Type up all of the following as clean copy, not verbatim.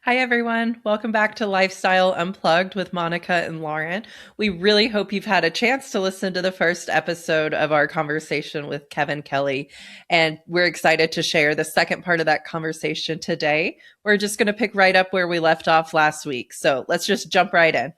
Hi, everyone. Welcome back to Lifestyle Unplugged with Monica and Lauren. We really hope you've had a chance to listen to the first episode of our conversation with Kevin Kelley. And we're excited to share the second part of that conversation today. We're just going to pick right up where we left off last week. So let's just jump right in.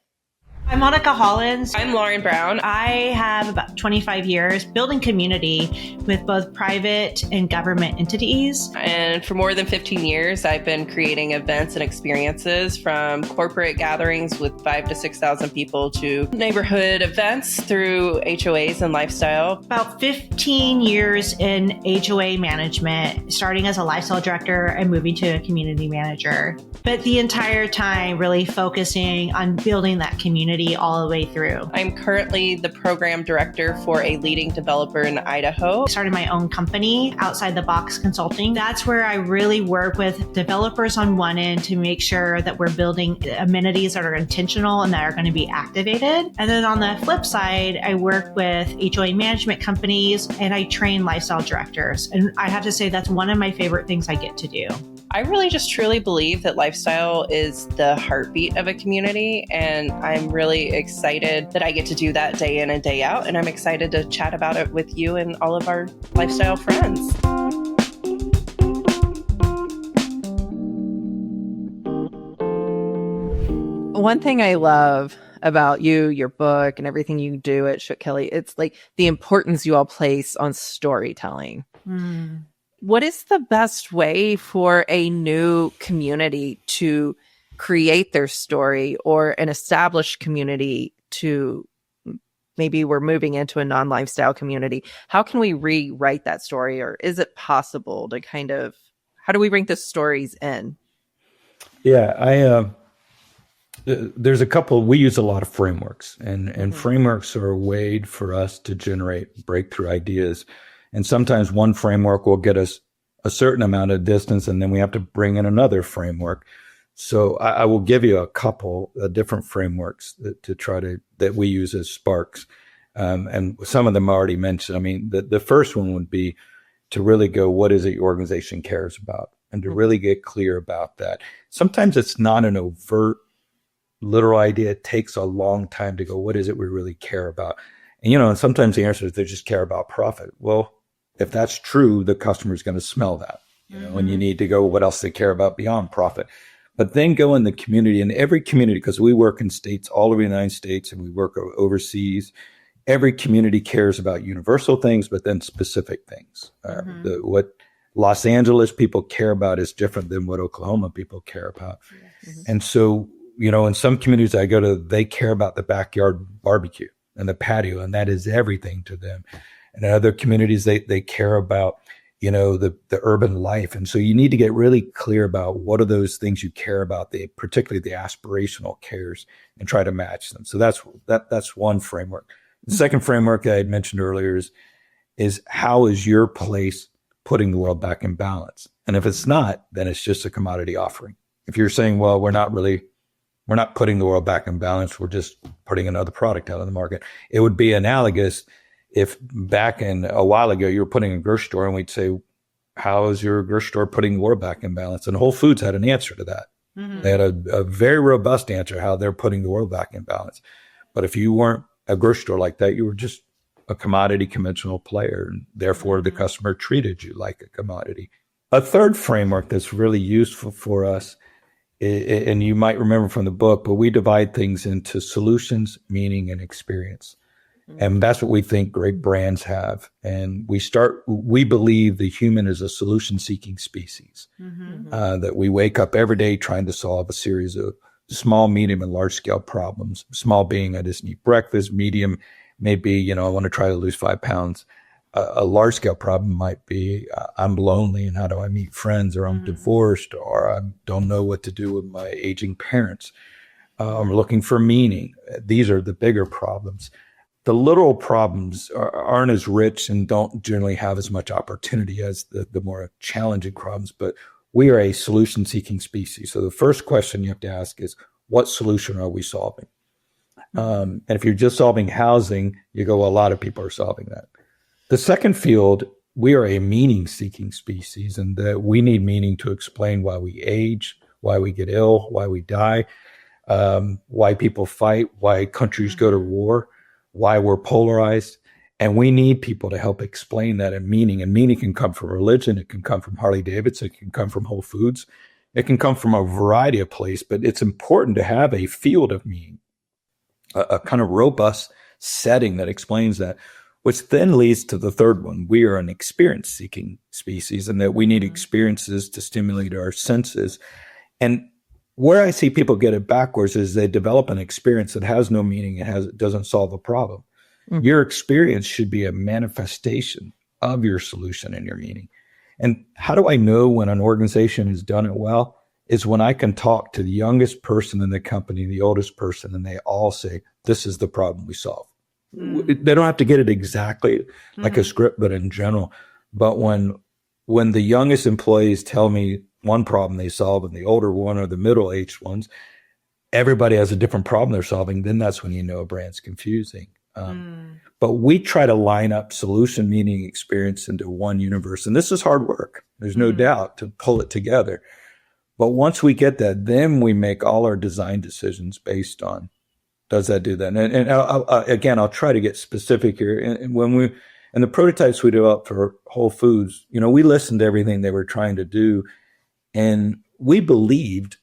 I'm Monica Hollins. I'm Lauren Brown. I have about 25 years building community with both private and government entities. And for more than 15 years, I've been creating events and experiences from corporate gatherings with 5,000 to 6,000 people to neighborhood events through HOAs and lifestyle. About 15 years in HOA management, starting as a lifestyle director and moving to a community manager. But the entire time really focusing on building that community all the way through. I'm currently the program director for a leading developer in Idaho. I started my own company, Outside the Box Consulting. That's where I really work with developers on one end to make sure that we're building amenities that are intentional and that are going to be activated. And then on the flip side, I work with HOA management companies and I train lifestyle directors. And I have to say that's one of my favorite things I get to do. I really just truly believe that lifestyle is the heartbeat of a community, and I'm really excited that I get to do that day in and day out, and I'm excited to chat about it with you and all of our lifestyle friends. One thing I love about you, your book, and everything you do at Shook Kelley, it's like the importance you all place on storytelling. What is the best way for a new community to create their story, or an established community to maybe we're moving into a non-lifestyle community? How can we rewrite that story, or is it possible to how do we bring the stories in? Yeah, there's a couple, we use a lot of frameworks and frameworks are a way for us to generate breakthrough ideas. And sometimes one framework will get us a certain amount of distance, and then we have to bring in another framework. So I will give you a couple of different frameworks that we use as sparks. And some of them I already mentioned. I mean, the first one would be to really go, what is it your organization cares about? And to really get clear about that. Sometimes it's not an overt, literal idea. It takes a long time to go, what is it we really care about? And, and sometimes the answer is they just care about profit. Well, if that's true, the customer is going to smell that, and you need to go, what else they care about beyond profit? But then go in the community, and every community, because we work in states all over the United States and we work overseas, every community cares about universal things, but then specific things. What Los Angeles people care about is different than what Oklahoma people care about. And so, in some communities I go to, they care about the backyard barbecue and the patio, and that is everything to them. And in other communities, they care about, the urban life. And so you need to get really clear about what are those things you care about, particularly the aspirational cares, and try to match them. So that's one framework. The second framework that I had mentioned earlier is how is your place putting the world back in balance? And if it's not, then it's just a commodity offering. If you're saying, well, we're not putting the world back in balance, we're just putting another product out on the market, it would be analogous if back in a while ago, you were putting a grocery store and we'd say, how is your grocery store putting the world back in balance? And Whole Foods had an answer to that. They had a very robust answer how they're putting the world back in balance. But if you weren't a grocery store like that, you were just a commodity conventional player. And therefore, the customer treated you like a commodity. A third framework that's really useful for us, and you might remember from the book, but we divide things into solutions, meaning, and experience. And that's what we think great brands have. And we believe the human is a solution-seeking species, that we wake up every day trying to solve a series of small, medium, and large-scale problems. Small being, I just need breakfast. Medium may be, I want to try to lose 5 pounds. A large-scale problem might be, I'm lonely and how do I meet friends, or I'm divorced, or I don't know what to do with my aging parents. I'm looking for meaning. These are the bigger problems. The little problems aren't as rich and don't generally have as much opportunity as the more challenging problems, but we are a solution-seeking species. So the first question you have to ask is, what solution are we solving? And if you're just solving housing, you go, well, a lot of people are solving that. The second field, we are a meaning-seeking species, and that we need meaning to explain why we age, why we get ill, why we die, why people fight, why countries go to war, why we're polarized. And we need people to help explain that in meaning. And meaning can come from religion. It can come from Harley Davidson. It can come from Whole Foods. It can come from a variety of places. But it's important to have a field of meaning, a kind of robust setting that explains that, which then leads to the third one. We are an experience-seeking species, and that we need experiences to stimulate our senses. And where I see people get it backwards is they develop an experience that has no meaning. It doesn't solve a problem. Your experience should be a manifestation of your solution and your meaning. And how do I know when an organization has done it well? Is when I can talk to the youngest person in the company, the oldest person, and they all say, this is the problem we solve. They don't have to get it exactly like a script, but in general. But when the youngest employees tell me one problem they solve and the older one or the middle-aged ones, everybody has a different problem they're solving, then that's when you know a brand's confusing. But we try to line up solution, meaning, experience into one universe. And this is hard work. There's no doubt to pull it together. But once we get that, then we make all our design decisions based on, does that do that? And I'll try to get specific here. And the prototypes we developed for Whole Foods, we listened to everything they were trying to do. And we believed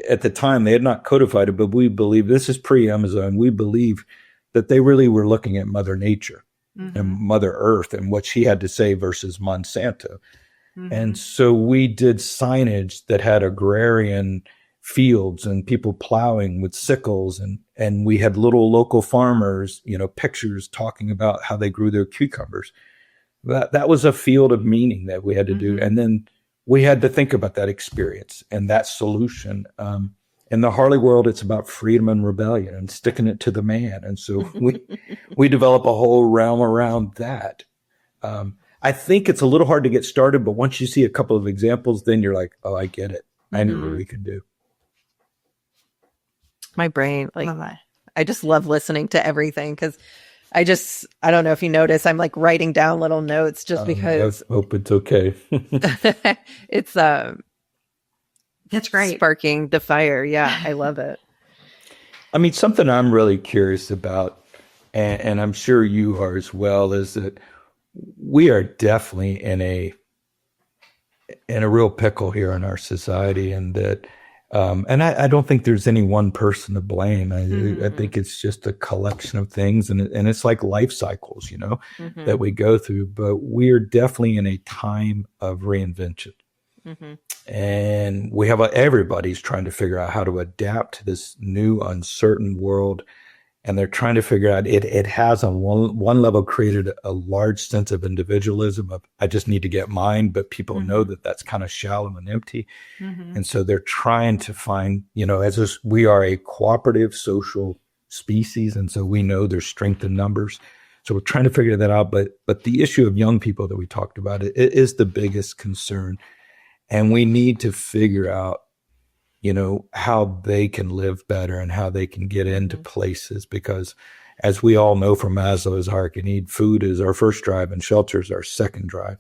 at the time, they had not codified it, but we believe, this is pre-Amazon, we believe that they really were looking at Mother Nature and Mother Earth and what she had to say versus Monsanto. And so we did signage that had agrarian fields and people plowing with sickles, and we had little local farmers, pictures talking about how they grew their cucumbers. That was a field of meaning that we had to do. And then we had to think about that experience and that solution. In the Harley world, it's about freedom and rebellion and sticking it to the man. And so we develop a whole realm around that. I think it's a little hard to get started, but once you see a couple of examples, then you're like, oh, I get it. I know what we can do. My brain, I just love listening to everything because I don't know if you notice, I'm like writing down little notes just because. I hope it's okay. It's that's great. Sparking the fire. Yeah, I love it. I mean, something I'm really curious about, and I'm sure you are as well, is that we are definitely in a real pickle here in our society, and that, and I don't think there's any one person to blame. I think it's just a collection of things, and it's like life cycles, that we go through. But we are definitely in a time of reinvention. And we have everybody's trying to figure out how to adapt to this new uncertain world. And they're trying to figure out, it has on one level created a large sense of individualism of, I just need to get mine, but people know that that's kind of shallow and empty. And so they're trying to find, we are a cooperative social species. And so we know there's strength in numbers. So we're trying to figure that out. But the issue of young people that we talked about, it is the biggest concern. And we need to figure out, how they can live better and how they can get into places, because as we all know from Maslow's hierarchy of need, food is our first drive and shelter is our second drive.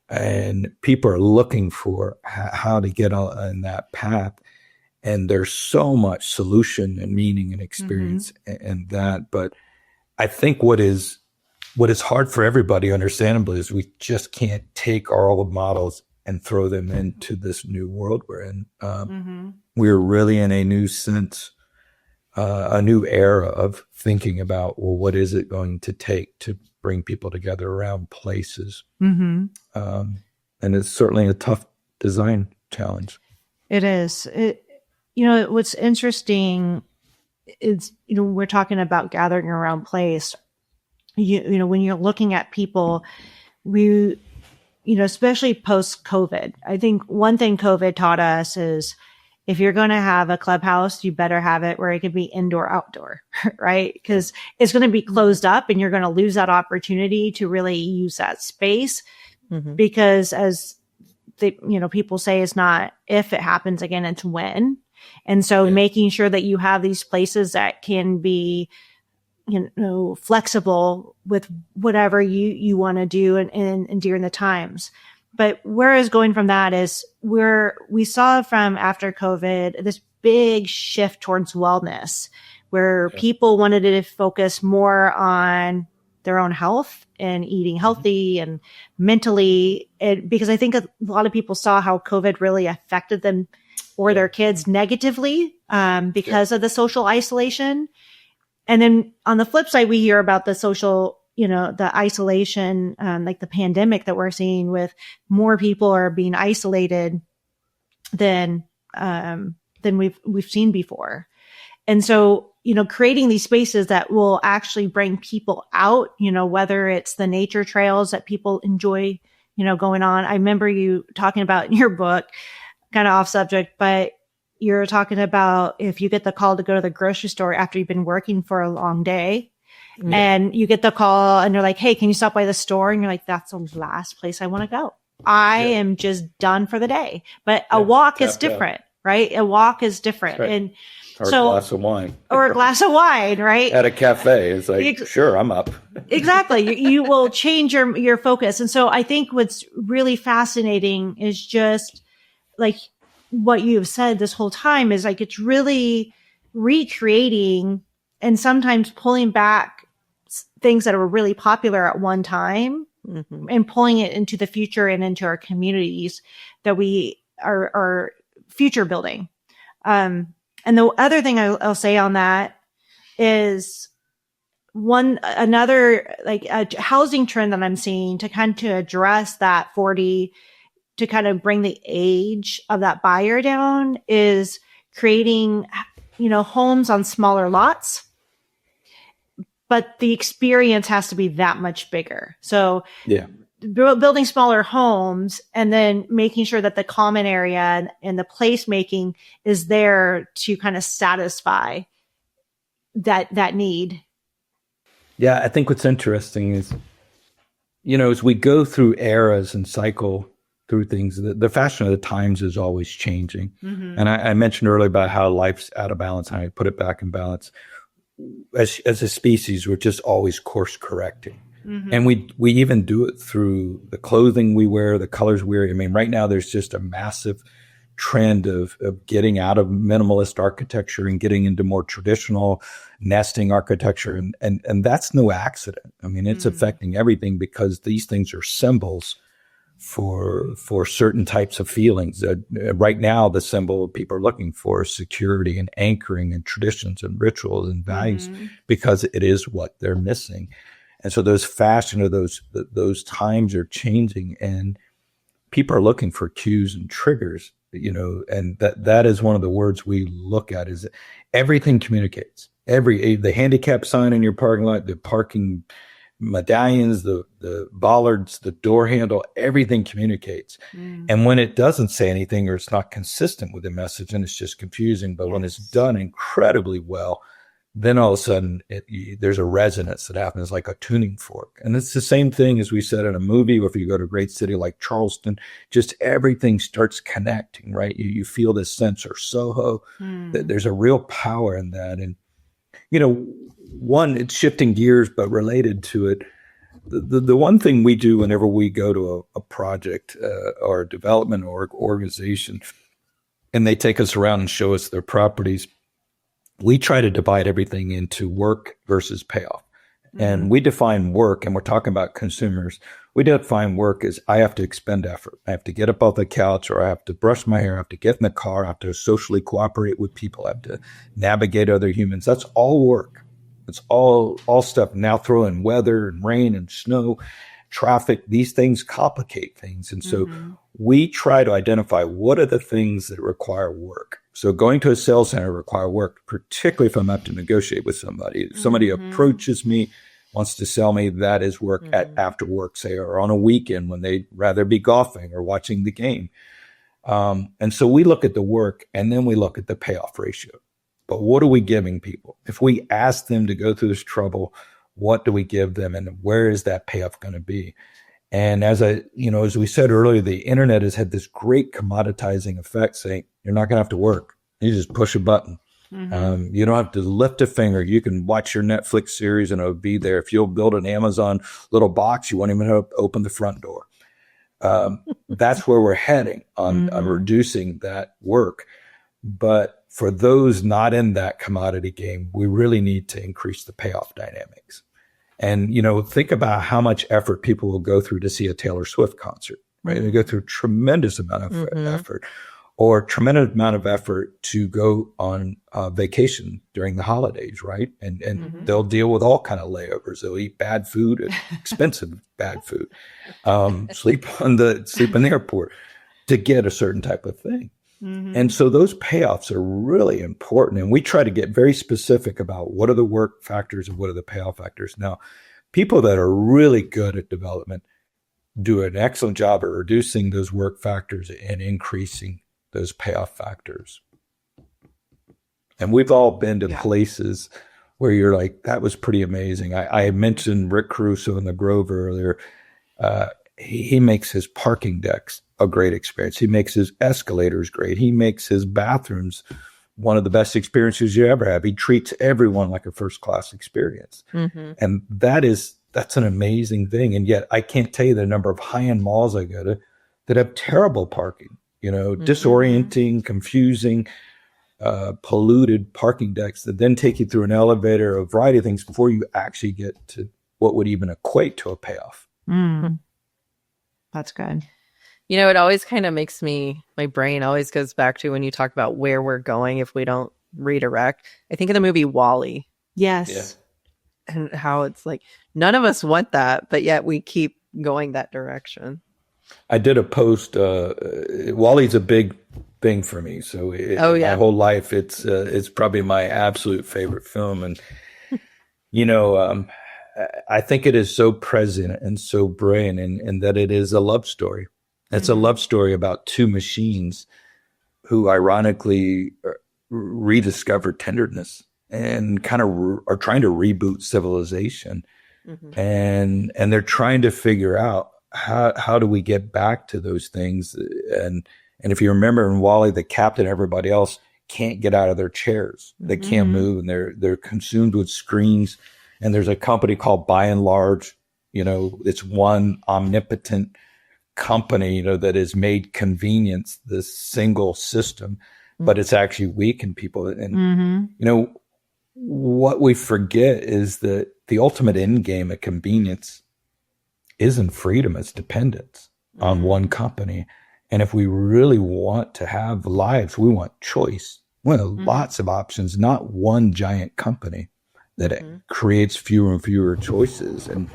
And people are looking for how to get on that path. And there's so much solution and meaning and experience and that. But I think what is hard for everybody, understandably, is we just can't take our old models and throw them into this new world we're in. We're really in a new sense, a new era of thinking about, well, what is it going to take to bring people together around places? And it's certainly a tough design challenge. It is. What's interesting is, we're talking about gathering around place. When you're looking at people, especially post-COVID, I think one thing COVID taught us is if you're going to have a clubhouse, you better have it where it could be indoor, outdoor, right? Because it's going to be closed up and you're going to lose that opportunity to really use that space. Because as people say, it's not if it happens again, it's when. And so making sure that you have these places that can be flexible with whatever you want to do and during the times. But where I was going from that is we saw from after COVID, this big shift towards wellness where people wanted to focus more on their own health and eating healthy and mentally. Because I think a lot of people saw how COVID really affected them or their kids negatively because of the social isolation. And then on the flip side, we hear about the social, the isolation, like the pandemic that we're seeing with more people are being isolated than we've seen before. And so, creating these spaces that will actually bring people out, whether it's the nature trails that people enjoy, going on. I remember you talking about in your book, kind of off subject, but you're talking about if you get the call to go to the grocery store after you've been working for a long day and you get the call and they're like, hey, can you stop by the store? And you're like, that's the last place I want to go. I am just done for the day. But a walk is different, right? A walk is different. Right. And or a glass of wine. Or a glass of wine, right? At a cafe. It's like, sure, I'm up. Exactly. You will change your focus. And so I think what's really fascinating is just like what you've said this whole time is like, it's really recreating and sometimes pulling back things that were really popular at one time and pulling it into the future and into our communities that we are future building. And the other thing I'll say on that is another like a housing trend that I'm seeing to kind of address that 40, to kind of bring the age of that buyer down is creating, homes on smaller lots, but the experience has to be that much bigger. So building smaller homes and then making sure that the common area and the placemaking is there to kind of satisfy that need. Yeah, I think what's interesting is, as we go through eras and cycle through things, the fashion of the times is always changing. And I mentioned earlier about how life's out of balance, how I put it back in balance. As a species, we're just always course correcting. And we even do it through the clothing we wear, the colors we wear. I mean, right now there's just a massive trend of getting out of minimalist architecture and getting into more traditional nesting architecture. And that's no accident. I mean, it's affecting everything because these things are symbols for certain types of feelings. Right now, the symbol people are looking for is security and anchoring and traditions and rituals and values because it is what they're missing. And so those fashion or those times are changing and people are looking for cues and triggers, and that is one of the words we look at is everything communicates. The handicap sign in your parking lot, the parking medallions, the bollards, the door handle, everything communicates. And when it doesn't say anything or it's not consistent with the message and it's just confusing, but when it's done incredibly well, then all of a sudden there's a resonance that happens like a tuning fork. And it's the same thing as we said in a movie, or if you go to a great city like Charleston, just everything starts connecting, right? You feel this sense, or Soho, that there's a real power in that. And, one, it's shifting gears, but related to it, the one thing we do whenever we go to a project or a development or organization, and they take us around and show us their properties, we try to divide everything into work versus payoff. And we define work, and we're talking about consumers. We define work as I have to expend effort. I have to get up off the couch, or I have to brush my hair. I have to get in the car. I have to socially cooperate with people. I have to navigate other humans. That's all work. It's all stuff. Now throw in weather and rain and snow, traffic. These things complicate things. And so we try to identify what are the things that require work. So going to a sales center require work, particularly if I'm up to negotiate with somebody. If somebody approaches me, wants to sell me, that is work after work, say, or on a weekend when they'd rather be golfing or watching the game. And so we look at the work and then we look at the payoff ratio. But what are we giving people? If we ask them to go through this trouble, what do we give them and where is that payoff going to be? And as we said earlier, the internet has had this great commoditizing effect saying you're not going to have to work. You just push a button. You don't have to lift a finger. You can watch your Netflix series and it'll be there. If you'll build an Amazon little box, you won't even have to open the front door. That's where we're heading on reducing that work. But for those not in that commodity game, we really need to increase the payoff dynamics. And, think about how much effort people will go through to see a Taylor Swift concert, right? They go through a tremendous amount of effort, or tremendous amount of effort to go on vacation during the holidays, right? And they'll deal with all kind of layovers. They'll eat bad food, expensive bad food, sleep in the airport to get a certain type of thing. And so those payoffs are really important. And we try to get very specific about what are the work factors and what are the payoff factors. Now, people that are really good at development do an excellent job at reducing those work factors and increasing those payoff factors. And we've all been to places where you're like, that was pretty amazing. I mentioned Rick Caruso in the Grove earlier. He makes his parking decks a great experience. He makes his escalators great. He makes his bathrooms one of the best experiences you ever have. He treats everyone like a first-class experience. And that's an amazing thing. And yet I can't tell you the number of high-end malls I go to that have terrible parking, disorienting, confusing, polluted parking decks that then take you through an elevator, a variety of things before you actually get to what would even equate to a payoff. That's good. It always kind of makes my brain always goes back to when you talk about where we're going if we don't redirect. I think of the movie WALL-E. Yes. Yeah. And how it's like, none of us want that, but yet we keep going that direction. I did a post. WALL-E's a big thing for me. So my whole life, it's probably my absolute favorite film. And, I think it is so present and so brilliant and that it is a love story. It's a love story about two machines who ironically rediscovered tenderness and kind of are trying to reboot civilization. And they're trying to figure out how do we get back to those things. And if you remember in WALL-E, the captain, everybody else can't get out of their chairs. They can't move and they're consumed with screens. And there's a company called By and Large, it's one omnipotent company, that has made convenience this single system, but it's actually weakened people. And, what we forget is that the ultimate end game of convenience isn't freedom, it's dependence on one company. And if we really want to have lives, we want choice. We want lots of options, not one giant company that creates fewer and fewer choices. And,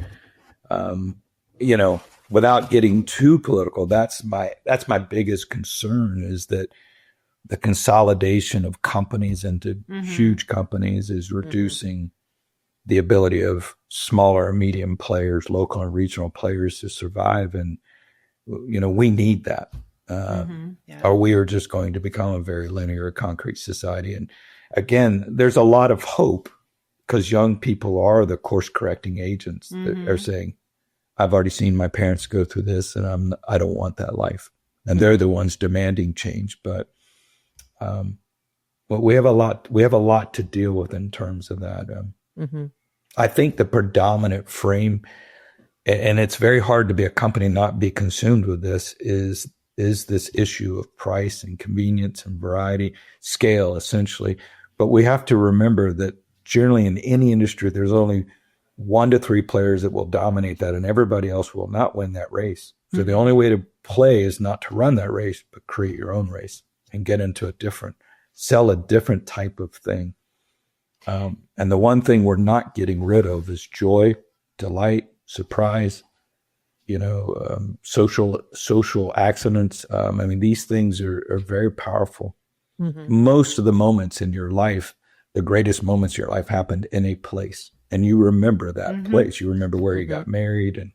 without getting too political, that's my biggest concern is that the consolidation of companies into huge companies is reducing the ability of smaller and medium players, local and regional players to survive. And, we need that. Or we are just going to become a very linear, concrete society. And again, there's a lot of hope because young people are the course correcting agents that are saying, I've already seen my parents go through this and I don't want that life. And they're the ones demanding change. But we have a lot to deal with in terms of that. I think the predominant frame, and it's very hard to be a company and not be consumed with this, is this issue of price and convenience and variety, scale, essentially. But we have to remember that generally in any industry, there's only 1 to 3 players that will dominate that, and everybody else will not win that race. So the only way to play is not to run that race, but create your own race and get into sell a different type of thing. And the one thing we're not getting rid of is joy, delight, surprise, social accidents. These things are very powerful. Most of the moments in your life, the greatest moments in your life happened in a place. And you remember that place. You remember where you got married and,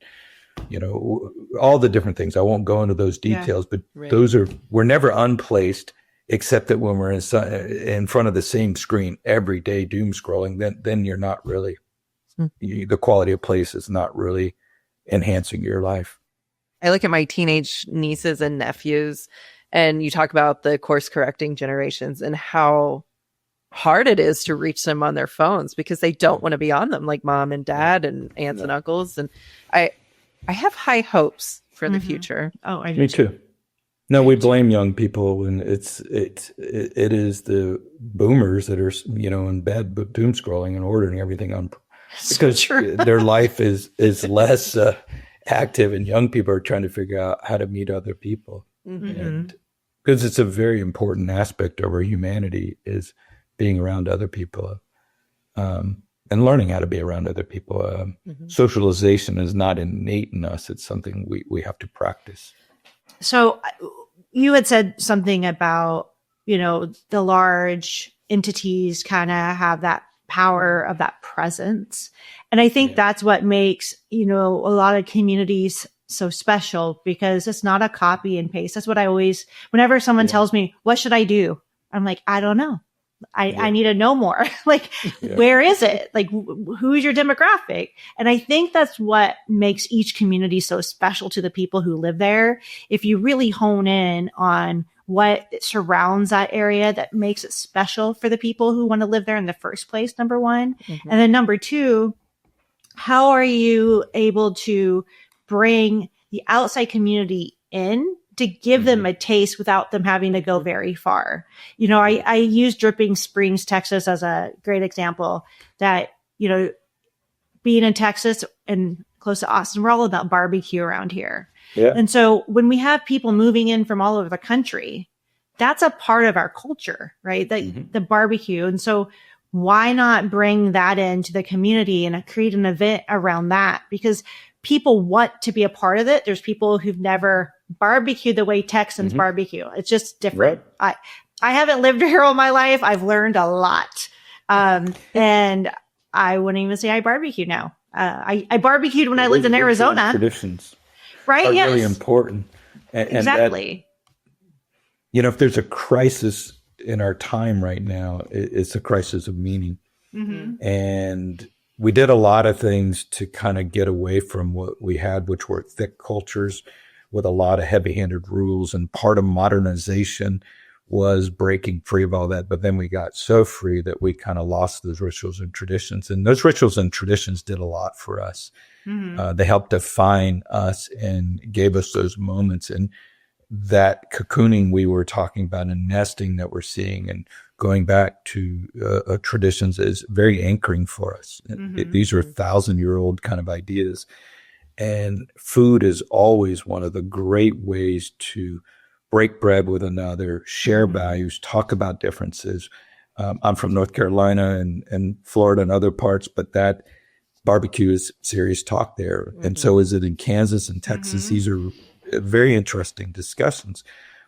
all the different things. I won't go into those details, but we're never unplaced, except that when we're in front of the same screen every day, doom scrolling, then you're not really, the quality of place is not really enhancing your life. I look at my teenage nieces and nephews, and you talk about the course correcting generations and how hard it is to reach them on their phones because they don't want to be on them like mom and dad and aunts and uncles. And I have high hopes for the future. Oh, I do Me too. No, we blame young people, and it is the boomers that are, in bed, but doom scrolling and ordering everything on, because their life is less active, and young people are trying to figure out how to meet other people. And because it's a very important aspect of our humanity is being around other people, and learning how to be around other people. Socialization is not innate in us. It's something we have to practice. So you had said something about, the large entities kind of have that power of that presence. And I think that's what makes, a lot of communities so special, because it's not a copy and paste. That's what I always, whenever someone tells me, what should I do? I'm like, I don't know. I need to know more. Like, where is it? Like, who's your demographic? And I think that's what makes each community so special to the people who live there. If you really hone in on what surrounds that area that makes it special for the people who want to live there in the first place, number one. And then number two, how are you able to bring the outside community in to give them a taste without them having to go very far? I use Dripping Springs, Texas as a great example that, being in Texas and close to Austin, we're all about barbecue around here. Yeah. And so when we have people moving in from all over the country, that's a part of our culture, right? The barbecue. And so why not bring that into the community and create an event around that? Because people want to be a part of it. There's people who've never barbecued the way Texans barbecue. It's just different. Right. I haven't lived here all my life. I've learned a lot. And I wouldn't even say I barbecue now. I barbecued when I lived in Arizona. Traditions, right? Are really important. And exactly. That, if there's a crisis in our time right now, it's a crisis of meaning. And we did a lot of things to kind of get away from what we had, which were thick cultures with a lot of heavy-handed rules. And part of modernization was breaking free of all that. But then we got so free that we kind of lost those rituals and traditions. And those rituals and traditions did a lot for us. They helped define us and gave us those moments. And that cocooning we were talking about and nesting that we're seeing and going back to traditions is very anchoring for us. These are 1,000-year-old kind of ideas. And food is always one of the great ways to break bread with another, share values, talk about differences. I'm from North Carolina and Florida and other parts, but that barbecue is serious talk there. And so is it in Kansas and Texas. These are very interesting discussions.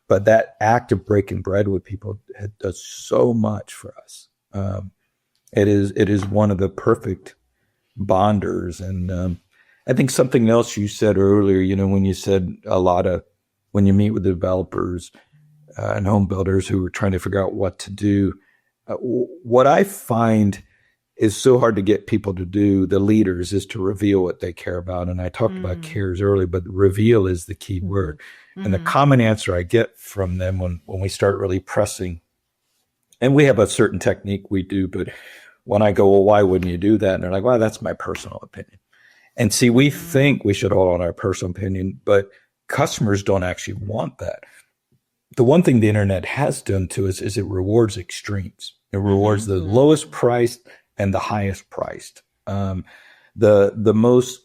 But that act of breaking bread with people does so much for us. It is one of the perfect bonders. And I think something else you said earlier, when you said when you meet with developers and home builders who are trying to figure out what to do, what I find is so hard to get people to do, the leaders, is to reveal what they care about. And I talked about cares earlier, but reveal is the key word. And the common answer I get from them when we start really pressing, and we have a certain technique we do, but when I go, well, why wouldn't you do that? And they're like, well, that's my personal opinion. And see, we think we should hold on our personal opinion, but customers don't actually want that. The one thing the internet has done to us is it rewards extremes. It rewards the lowest priced and the highest priced, the most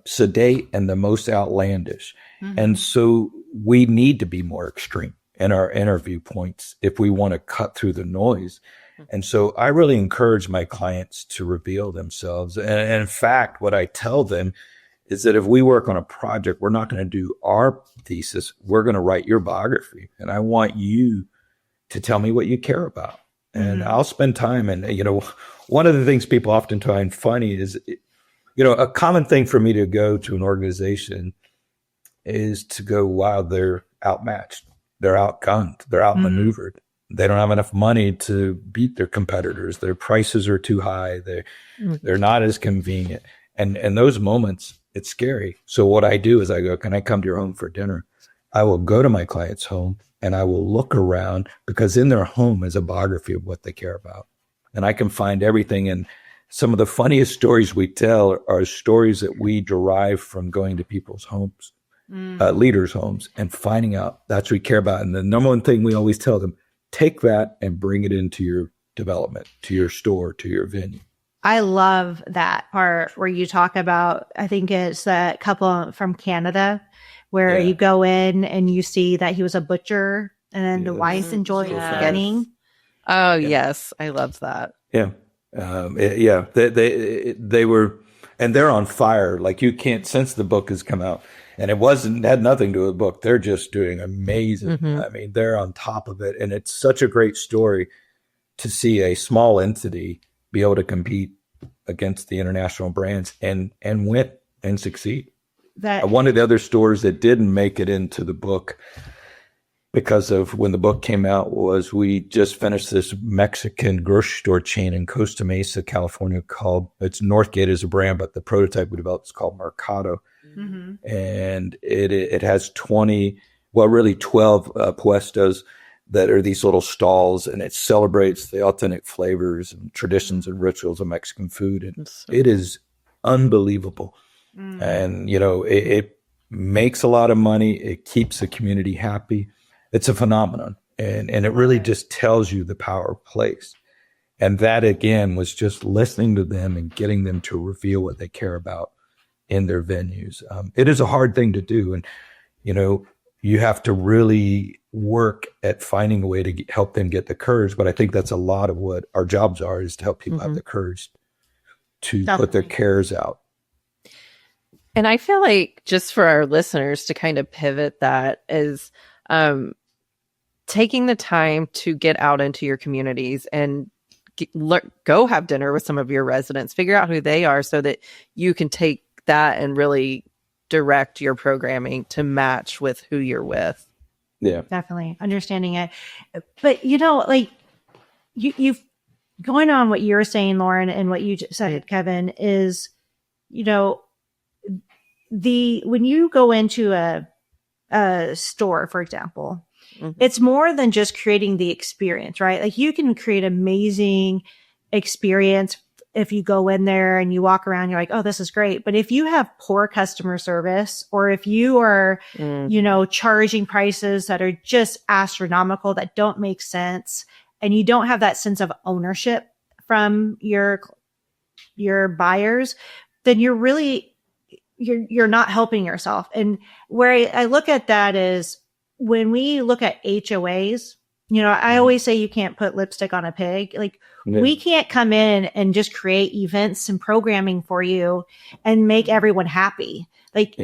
sedate and the most outlandish. And so we need to be more extreme in our interview points if we want to cut through the noise. And so I really encourage my clients to reveal themselves. And in fact, what I tell them is that if we work on a project, we're not going to do our thesis. We're going to write your biography. And I want you to tell me what you care about. And I'll spend time. And, one of the things people often find funny is, a common thing for me to go to an organization is to go, wow, they're outmatched. They're outgunned. They're outmaneuvered. They don't have enough money to beat their competitors. Their prices are too high. They're not as convenient. And in those moments, it's scary. So what I do is I go, can I come to your home for dinner? I will go to my client's home and I will look around, because in their home is a biography of what they care about. And I can find everything. And some of the funniest stories we tell are stories that we derive from going to people's homes. leaders' homes and finding out that's what we care about. And the number one thing we always tell them, take that and bring it into your development, to your store, to your venue. I love that part where you talk about, I think it's that couple from Canada where you go in and you see that he was a butcher and then the wife enjoyed forgetting. Oh, yes. I love that. Yeah. They were, and they're on fire. Like you can't, since the book has come out, and had nothing to do with the book. They're just doing amazing. I mean, they're on top of it. And it's such a great story to see a small entity be able to compete against the international brands and win and succeed. One of the other stores that didn't make it into the book because of when the book came out was we just finished this Mexican grocery store chain in Costa Mesa, California called, it's Northgate is a brand, but the prototype we developed is called Mercado. And it has 12 puestos that are these little stalls, and it celebrates the authentic flavors and traditions and rituals of Mexican food. And it is unbelievable. And, it makes a lot of money. It keeps the community happy. It's a phenomenon. And it really just tells you the power of place. And that, again, was just listening to them and getting them to reveal what they care about in their venues. It is a hard thing to do. And, you have to really work at finding a way to help them get the courage. But I think that's a lot of what our jobs are, is to help people have the courage to put their cares out. And I feel like, just for our listeners to kind of pivot that, is taking the time to get out into your communities and go have dinner with some of your residents, figure out who they are so that you can take that and really direct your programming to match with who you're with. Yeah, definitely understanding it. But you've going on what you're saying, Lauren, and what you just said, Kevin, is when you go into a store, for example, it's more than just creating the experience, right? Like you can create amazing experience if you go in there and you walk around, you're like, oh, this is great. But if you have poor customer service, or if you are, charging prices that are just astronomical, that don't make sense, and you don't have that sense of ownership from your buyers, then you're not helping yourself. And where I look at that is when we look at HOAs, I always say you can't put lipstick on a pig. Like we can't come in and just create events and programming for you and make everyone happy. Like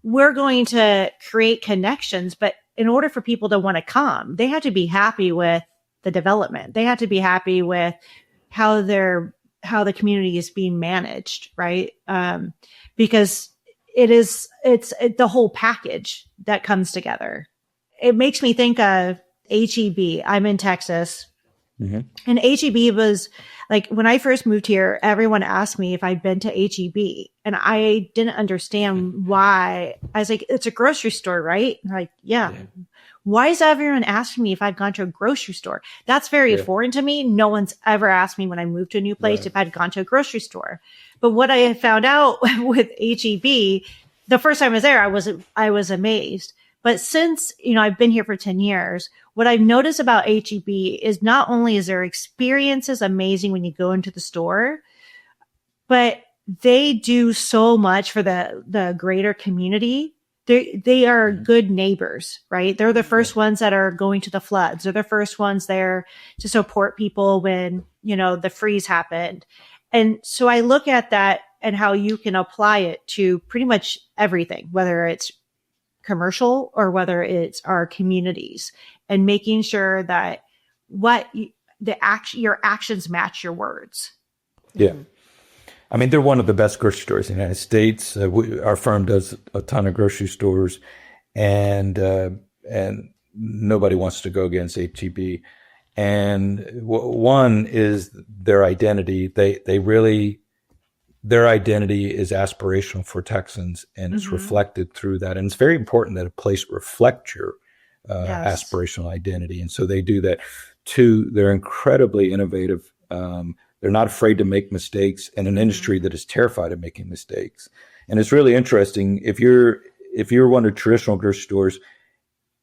we're going to create connections, but in order for people to want to come, they have to be happy with the development. They have to be happy with how the community is being managed, right? Because it's the whole package that comes together. It makes me think of HEB. I'm in Texas. And HEB was like, when I first moved here, everyone asked me if I'd been to HEB, and I didn't understand why. I was like, it's a grocery store, right? And they're like, yeah. Why is everyone asking me if I've gone to a grocery store? That's very foreign to me. No one's ever asked me when I moved to a new place if I'd gone to a grocery store. But what I found out with HEB, the first time I was there, I was amazed. But since, I've been here for 10 years, what I've noticed about HEB is not only is their experiences amazing when you go into the store, but they do so much for the greater community. They are good neighbors, right? They're the first ones that are going to the floods. They're the first ones there to support people when, the freeze happened. And so I look at that and how you can apply it to pretty much everything, whether it's commercial or whether it's our communities, and making sure that your actions match your words. Yeah. I mean, they're one of the best grocery stores in the United States. Our firm does a ton of grocery stores, and nobody wants to go against HEB. And one is their identity. Their identity is aspirational for Texans, and it's reflected through that. And it's very important that a place reflect your aspirational identity. And so they do that. Two, they're incredibly innovative. They're not afraid to make mistakes in an industry that is terrified of making mistakes. And it's really interesting. If you're if you're one of the traditional grocery stores,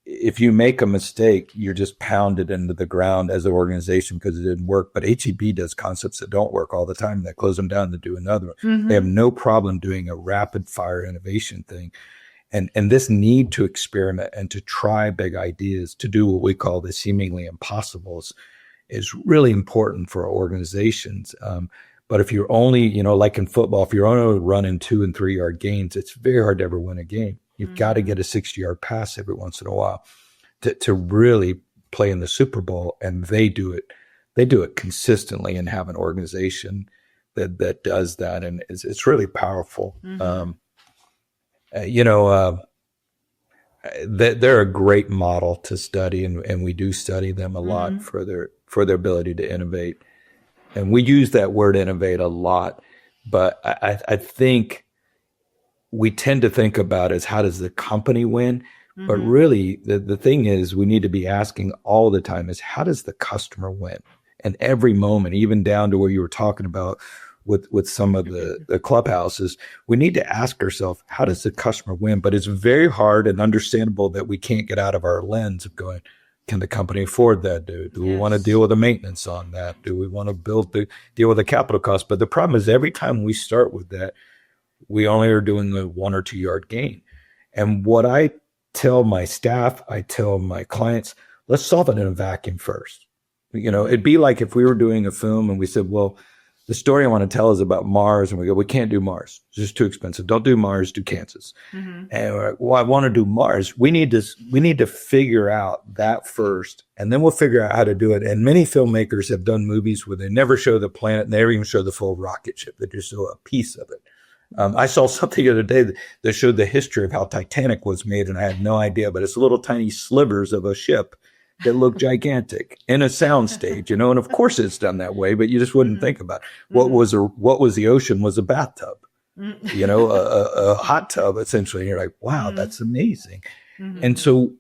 if you make a mistake, you're just pounded into the ground as an organization because it didn't work. But HEB does concepts that don't work all the time. They close them down to do another one. Mm-hmm. They have no problem doing a rapid fire innovation thing. And this need to experiment and to try big ideas, to do what we call the seemingly impossibles, is really important for organizations. But if you're only, like in football, if you're only running 2 and 3 yard gains, it's very hard to ever win a game. You've got to get a 60-yard pass every once in a while to really play in the Super Bowl. And they do it. They do it consistently and have an organization that does that. And it's really powerful. Mm-hmm. They're a great model to study, and we do study them a lot mm-hmm. for their ability to innovate. And we use that word innovate a lot, but I think we tend to think about as how does the company win? Mm-hmm. But really the thing is we need to be asking all the time is how does the customer win? And every moment, even down to where you were talking about with some of the clubhouses, we need to ask ourselves, how does the customer win? But it's very hard and understandable that we can't get out of our lens of going, can the company afford that? Do we want to deal with the maintenance on that? Do we want to deal with the capital cost? But the problem is every time we start with that, we only are doing a 1 or 2 yard gain. And what I tell my staff, I tell my clients, let's solve it in a vacuum first. It'd be like if we were doing a film and we said, well, the story I want to tell is about Mars. And we go, we can't do Mars. It's just too expensive. Don't do Mars, do Kansas. Mm-hmm. And we're like, well, I want to do Mars. We need to figure out that first, and then we'll figure out how to do it. And many filmmakers have done movies where they never show the planet, and they never even show the full rocket ship. They just show a piece of it. I saw something the other day that showed the history of how Titanic was made, and I had no idea, but it's little tiny slivers of a ship that look gigantic in a soundstage, and of course it's done that way, but you just wouldn't mm-hmm. think about it. What was the ocean was a bathtub, a hot tub essentially. And you're like, wow, mm-hmm. that's amazing. Mm-hmm. And so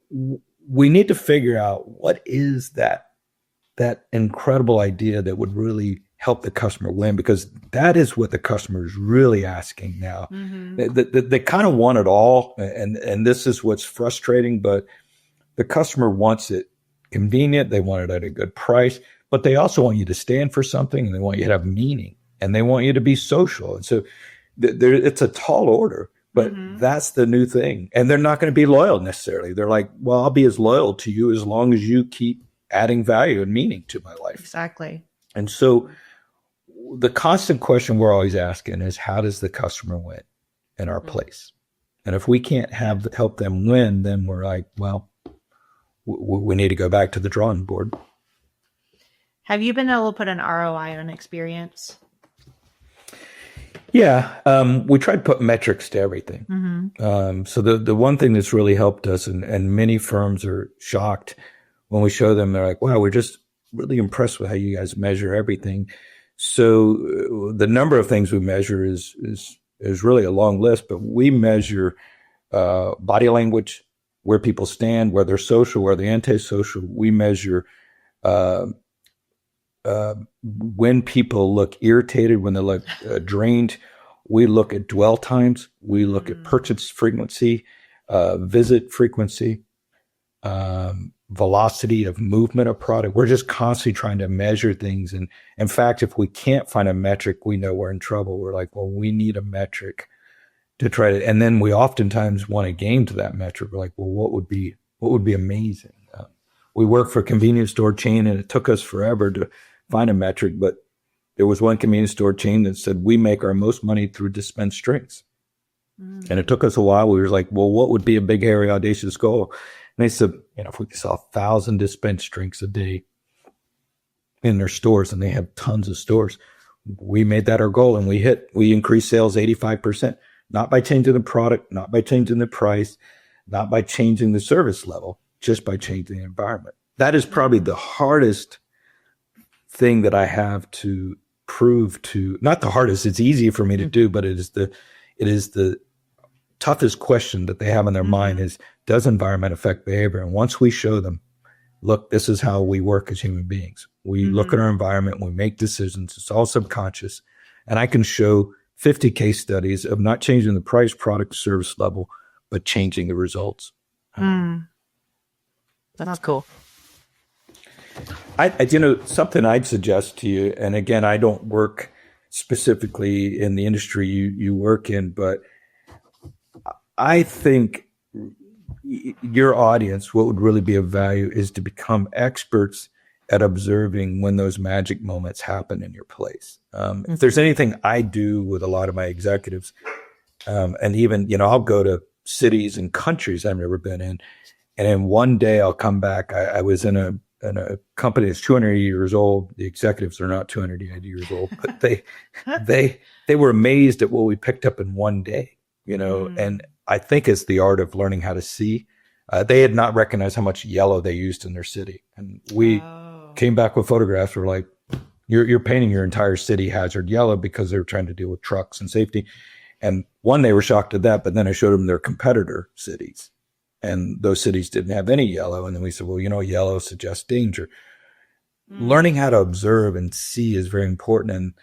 we need to figure out what is that incredible idea that would really help the customer win, because that is what the customer is really asking now. Mm-hmm. They kind of want it all. And this is what's frustrating, but the customer wants it convenient. They want it at a good price, but they also want you to stand for something, and they want you to have meaning, and they want you to be social. And so it's a tall order, but mm-hmm. that's the new thing. And they're not going to be loyal necessarily. They're like, well, I'll be as loyal to you as long as you keep adding value and meaning to my life. Exactly. And so the constant question we're always asking is, how does the customer win in our mm-hmm. place? And if we can't help them win, then we're like, well, we need to go back to the drawing board. Have you been able to put an ROI on experience? Yeah. We try to put metrics to everything. Mm-hmm. So the one thing that's really helped us, and many firms are shocked when we show them, they're like, wow, we're just really impressed with how you guys measure everything. So the number of things we measure is really a long list, but we measure body language, where people stand, where they're social, where they're antisocial. We measure when people look irritated, when they look drained. We look at dwell times. We look at purchase frequency, visit frequency, velocity of movement of product. We're just constantly trying to measure things. And in fact, if we can't find a metric, we know we're in trouble. We're like, well, we need a metric to try to, and then we oftentimes want to game to that metric. We're like, well, what would be amazing? We work for a convenience store chain, and it took us forever to find a metric, but there was one convenience store chain that said we make our most money through dispensed drinks. Mm. And it took us a while. We were like, well, what would be a big, hairy, audacious goal? And they said, if we could sell 1,000 dispensed drinks a day in their stores, and they have tons of stores, we made that our goal, and we increased sales 85%. Not by changing the product, not by changing the price, not by changing the service level, just by changing the environment. That is probably the hardest thing that I have to prove to, not the hardest, it's easy for me to do, but it is the toughest question that they have in their mind is, does environment affect behavior? And once we show them, look, this is how we work as human beings. We look at our environment, we make decisions, it's all subconscious. And I can show 50 case studies of not changing the price, product, service level, but changing the results. That's cool. Something I'd suggest to you, and again, I don't work specifically in the industry you work in, but I think your audience, what would really be of value is to become experts at observing when those magic moments happen in your place. If there's anything I do with a lot of my executives, and even, I'll go to cities and countries I've never been in, and in one day I'll come back. I was in a company that's 200 years old. The executives are not 280 years old, but they were amazed at what we picked up in one day, and I think it's the art of learning how to see. They had not recognized how much yellow they used in their city. And we came back with photographs. We're like, you're painting your entire city hazard yellow because they were trying to deal with trucks and safety. And one, they were shocked at that, but then I showed them their competitor cities. And those cities didn't have any yellow. And then we said, well, yellow suggests danger. Learning how to observe and see is very important. And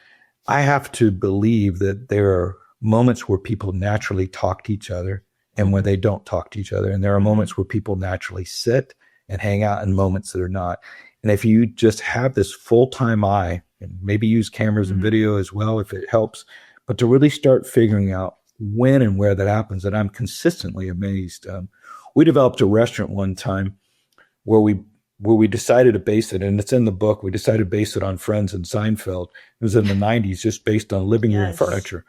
I have to believe that there are moments where people naturally talk to each other and when they don't talk to each other. And there are moments where people naturally sit and hang out and moments that are not. And if you just have this full-time eye, and maybe use cameras and video as well if it helps, but to really start figuring out when and where that happens. And I'm consistently amazed. We developed a restaurant one time where we decided to base it, and it's in the book, we decided to base it on Friends and Seinfeld. It was in the 90s, just based on living room furniture.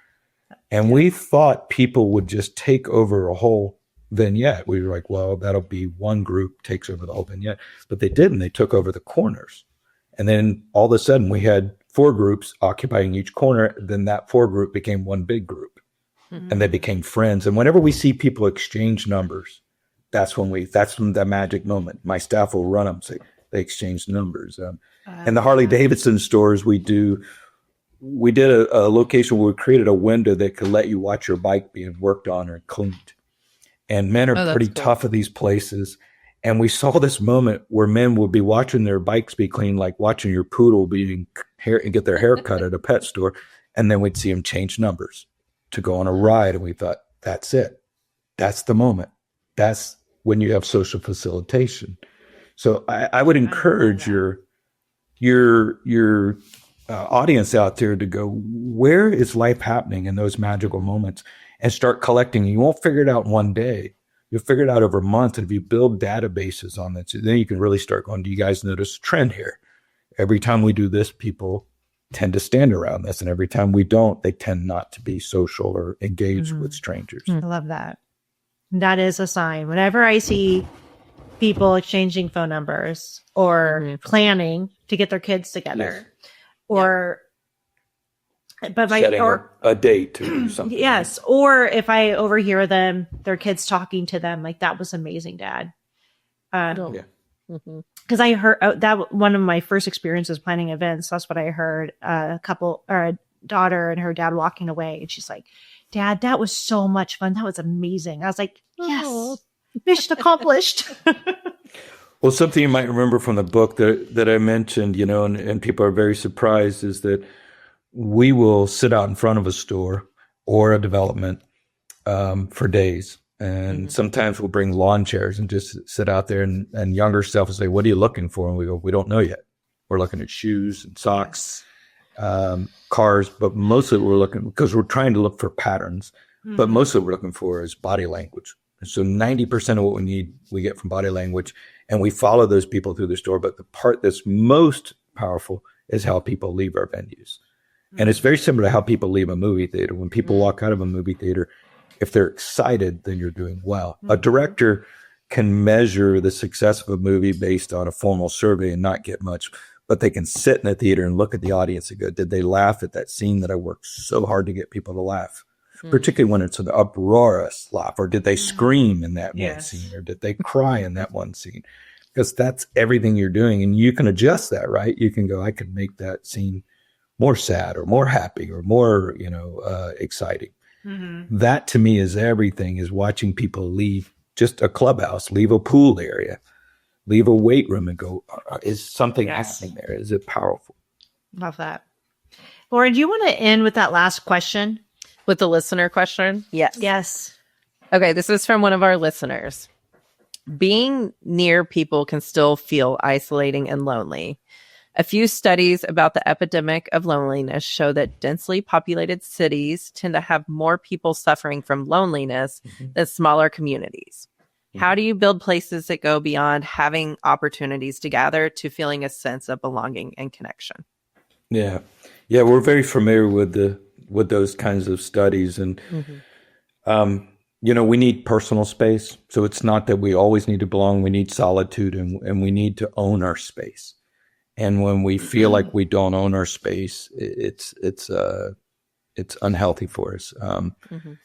And we thought people would just take over a whole vignette. We were like, well, that'll be one group takes over the whole vignette. But they didn't. They took over the corners. And then all of a sudden we had 4 groups occupying each corner. Then that 4 group became one big group. And they became friends. And whenever we see people exchange numbers, that's when the magic moment. My staff will run them, say they exchange numbers. And the Harley Davidson stores we did a location where we created a window that could let you watch your bike being worked on or cleaned. And men are pretty tough at these places. And we saw this moment where men would be watching their bikes be cleaned, like watching your poodle get their hair cut at a pet store. And then we'd see them change numbers to go on a ride. And we thought, that's it. That's the moment. That's when you have social facilitation. So I would encourage your audience out there to go, where is life happening in those magical moments, and start collecting. You won't figure it out in one day. You'll figure it out over months. And if you build databases on that, then you can really start going, do you guys notice a trend here? Every time we do this, people tend to stand around this. And every time we don't, they tend not to be social or engaged with strangers. I love that. That is a sign. Whenever I see people exchanging phone numbers or planning to get their kids together, or setting a date to do something. Yes. Or if I overhear their kids talking to them, like, that was amazing, Dad. Because I heard that one of my first experiences planning events. That's what I heard. A couple or a daughter and her dad walking away, and she's like, "Dad, that was so much fun. That was amazing." I was like, "Yes, mission accomplished." Well, something you might remember from the book that I mentioned, and people are very surprised, is that we will sit out in front of a store or a development for days. And sometimes we'll bring lawn chairs and just sit out there, and younger self will say, "What are you looking for?" And we go, "We don't know yet. We're looking at shoes and socks, cars, but mostly we're looking, because we're trying to look for patterns, but mostly what we're looking for is body language." And so 90% of what we need, we get from body language, and we follow those people through the store. But the part that's most powerful is how people leave our venues. And it's very similar to how people leave a movie theater. When people walk out of a movie theater, if they're excited, then you're doing well. A director can measure the success of a movie based on a formal survey and not get much, but they can sit in the theater and look at the audience and go, did they laugh at that scene that I worked so hard to get people to laugh? Particularly when it's an uproarious laugh, or did they scream in that one scene, or did they cry in that one scene? Because that's everything you're doing. And you can adjust that, right? You can go, I could make that scene more sad or more happy or more, exciting. That to me is everything, is watching people leave just a clubhouse, leave a pool area, leave a weight room, and go, is something happening there? Is it powerful? Love that. Lauren, do you want to end with that last question? With the listener question? Yes. Yes. Okay, this is from one of our listeners. Being near people can still feel isolating and lonely. A few studies about the epidemic of loneliness show that densely populated cities tend to have more people suffering from loneliness than smaller communities. How do you build places that go beyond having opportunities to gather to feeling a sense of belonging and connection? Yeah. Yeah, we're very familiar with those kinds of studies. And, we need personal space. So it's not that we always need to belong. We need solitude and we need to own our space. And when we feel like we don't own our space, it's unhealthy for us.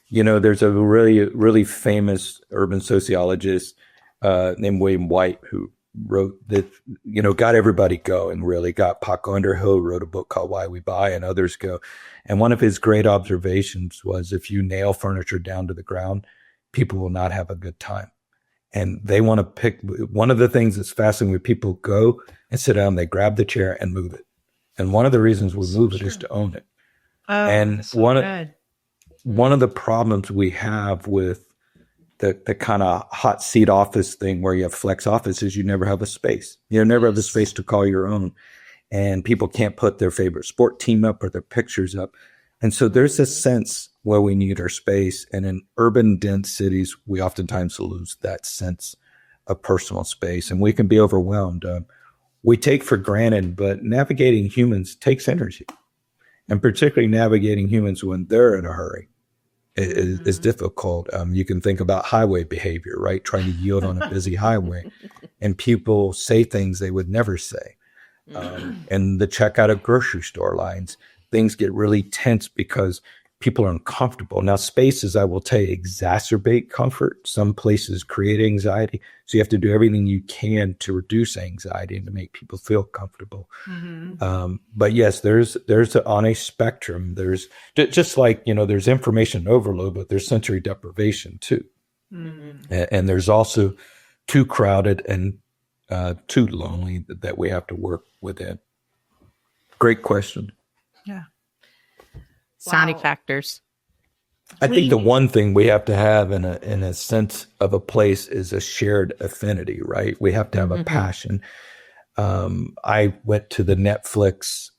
There's a really famous urban sociologist named William White who wrote that, got everybody going, really got Paco Underhill, wrote a book called Why We Buy, and others go. And one of his great observations was if you nail furniture down to the ground, people will not have a good time. And they want to pick one of the things that's fascinating when people go and sit down, they grab the chair and move it. And one of the reasons we move it is to own it. Oh, and one of the problems we have with the kind of hot seat office thing where you have flex office is you never have a space. You never have a space to call your own. And people can't put their favorite sport team up or their pictures up. And so there's this sense where we need our space. And in urban, dense cities, we oftentimes lose that sense of personal space. And we can be overwhelmed. We take for granted, but navigating humans takes energy. And particularly navigating humans when they're in a hurry is difficult. You can think about highway behavior, right? Trying to yield on a busy highway. And people say things they would never say. And the checkout of grocery store lines, things get really tense because people are uncomfortable. Now, spaces, I will tell you, exacerbate comfort. Some places create anxiety. So you have to do everything you can to reduce anxiety and to make people feel comfortable. But yes, there's on a spectrum. There's just like, there's information overload, but there's sensory deprivation too. And there's also too crowded and too lonely that we have to work within. Great question. Yeah. Sonic factors. I think the one thing we have to have in a sense of a place is a shared affinity, right? We have to have a passion. I went to the Netflix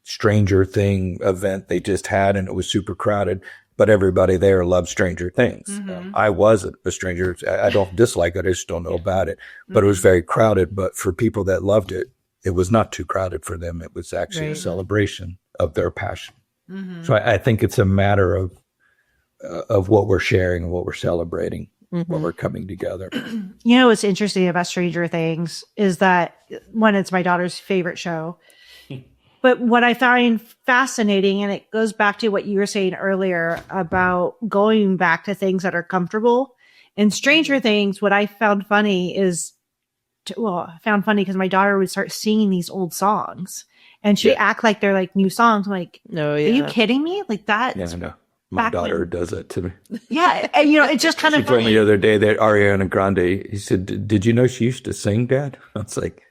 Stranger Thing event they just had, and it was super crowded, but everybody there loved Stranger Things. I wasn't a stranger. I don't dislike it. I just don't know about it. But it was very crowded. But for people that loved it, it was not too crowded for them. It was actually a celebration of their passion. So I think it's a matter of what we're sharing and what we're celebrating, what we're coming together. What's interesting about Stranger Things is that, one, it's my daughter's favorite show. But what I find fascinating, and it goes back to what you were saying earlier about going back to things that are comfortable. In Stranger Things, what I found funny is, I found funny because my daughter would start singing these old songs. And she'd act like they're like new songs. I'm like, are you kidding me? Like that? Yeah, I know. My daughter does that to me. Yeah. And, it's just kind of funny. She told me the other day that Ariana Grande, he said, did you know she used to sing, Dad? I was like,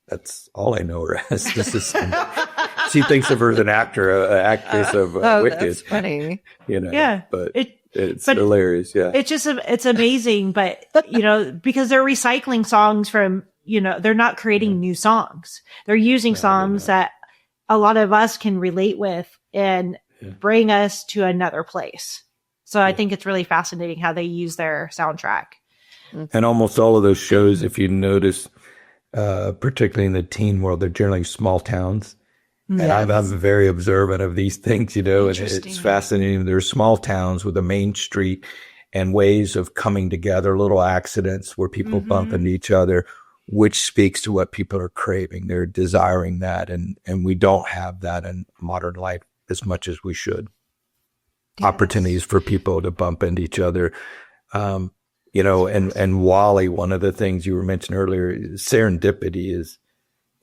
that's all I know her as. This is she thinks of her as an actress of Wicked. That's funny. Yeah. But it's hilarious. Yeah. It's amazing. But, because they're recycling songs from, they're not creating new songs. They're using songs that a lot of us can relate with and bring us to another place. So I think it's really fascinating how they use their soundtrack. And almost all of those shows, if you notice, particularly in the teen world, they're generally small towns. Yes. And I'm very observant of these things, and it's fascinating. There's small towns with a main street and ways of coming together, little accidents where people bump into each other, which speaks to what people are craving. They're desiring that. And we don't have that in modern life as much as we should. Yes. Opportunities for people to bump into each other. And Wally, one of the things you were mentioning earlier, serendipity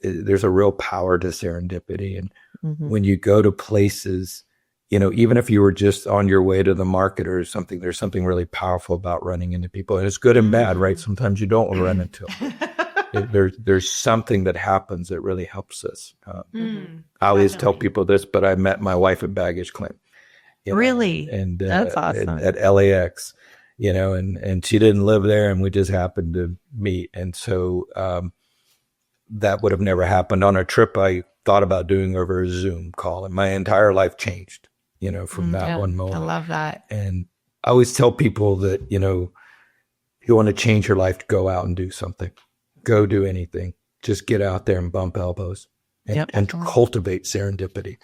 there's a real power to serendipity. And when you go to places, even if you were just on your way to the market or something, there's something really powerful about running into people. And it's good and bad, right? Sometimes you don't run into them. There's something that happens that really helps us. I always tell people this, but I met my wife at baggage claim. Really? And that's awesome. At LAX. and she didn't live there, and we just happened to meet. And so that would have never happened. On a trip I thought about doing over a Zoom call, and my entire life changed, from that one moment. I love that. And I always tell people that, if you want to change your life, go out and do something. Go do anything. Just get out there and bump elbows and cultivate serendipity.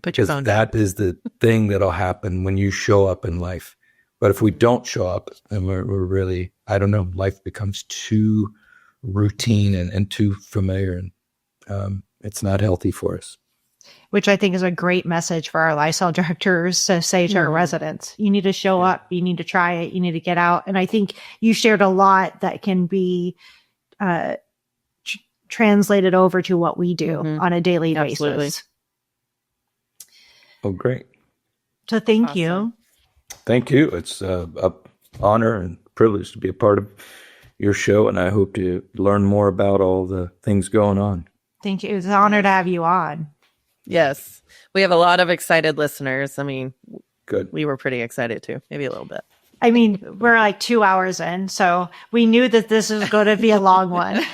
Put your phone down. That is the thing that'll happen when you show up in life. But if we don't show up, then we're really, I don't know, life becomes too routine and too familiar, and it's not healthy for us. Which I think is a great message for our lifestyle directors to say to our residents. You need to show up. You need to try it. You need to get out. And I think you shared a lot that can be translated over to what we do on a daily basis. Oh, great. So thank you. Thank you. It's an honor and privilege to be a part of your show, and I hope to learn more about all the things going on. Thank you. It's an honor to have you on. Yes. We have a lot of excited listeners. I mean, good. We were pretty excited too, maybe a little bit. I mean, we're like 2 hours in, so we knew that this was going to be a long one.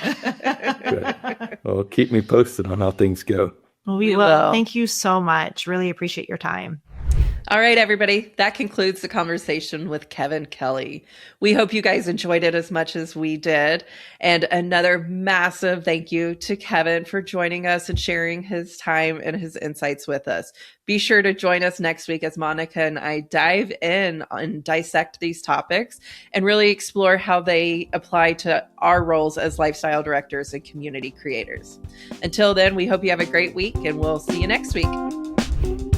Good. Well, keep me posted on how things go. We will. Thank you so much. Really appreciate your time. All right, everybody. That concludes the conversation with Kevin Kelley. We hope you guys enjoyed it as much as we did. And another massive thank you to Kevin for joining us and sharing his time and his insights with us. Be sure to join us next week as Monica and I dive in and dissect these topics and really explore how they apply to our roles as lifestyle directors and community creators. Until then, we hope you have a great week, and we'll see you next week.